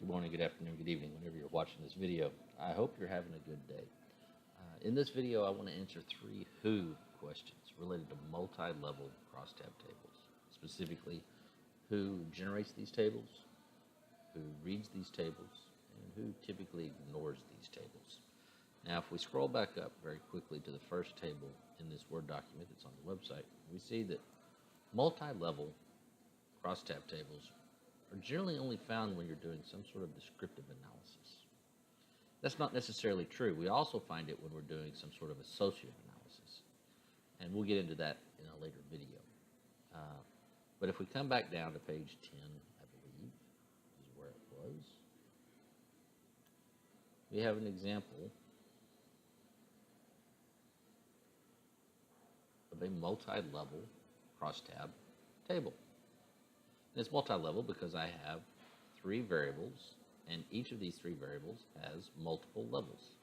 Good morning, good afternoon, good evening, whenever you're watching this video. I hope you're having a good day. In this video, I want to answer 3 who questions related to multi-level crosstab tables. Specifically, who generates these tables, who reads these tables, and who typically ignores these tables. Now, if we scroll back up very quickly to the first table in this Word document that's on the website, we see that multi-level crosstab tables are generally only found when you're doing some sort of descriptive analysis. That's not necessarily true. We also find it when we're doing some sort of associative analysis. And we'll get into that in a later video. But if we come back down to page 10, I believe, is where it was, we have an example of a multi-level crosstab table. And it's multi-level because I have 3 variables, and each of these 3 variables has multiple levels.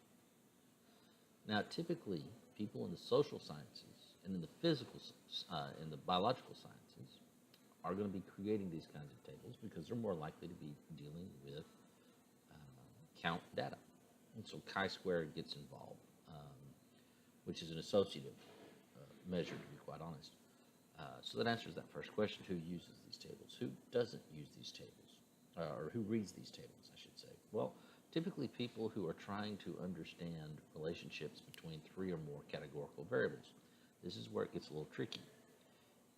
Now, typically, people in the social sciences and in the physical, in the biological sciences are going to be creating these kinds of tables because they're more likely to be dealing with count data. And so chi-square gets involved, which is an associative measure, to be quite honest. So that answers that first question: who uses these tables? Who doesn't use these tables? Or who reads these tables, I should say? Well, typically people who are trying to understand relationships between 3 or more categorical variables. This is where it gets a little tricky.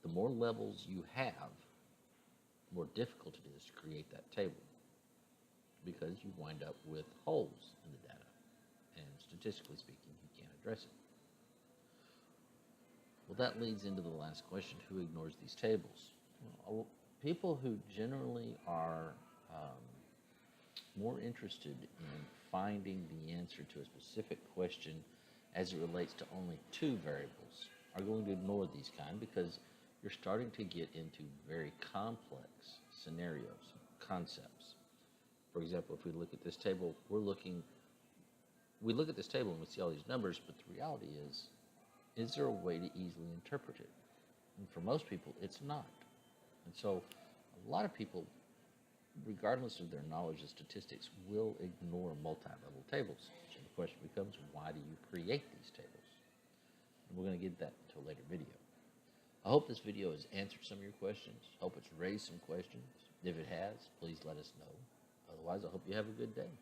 The more levels you have, the more difficult it is to create that table because you wind up with holes in the data. And statistically speaking, you can't address it. Well, that leads into the last question: who ignores these tables? Well, people who generally are more interested in finding the answer to a specific question as it relates to only 2 variables are going to ignore these because you're starting to get into very complex scenarios, concepts. For example, if we look at this table, we look at this table and we see all these numbers, but the reality is there a way to easily interpret it? And for most people, it's not. And so a lot of people, regardless of their knowledge of statistics, will ignore multi-level tables. So the question becomes, why do you create these tables? And we're going to get that into a later video. I hope this video has answered some of your questions. I hope it's raised some questions. If it has, please let us know. Otherwise, I hope you have a good day.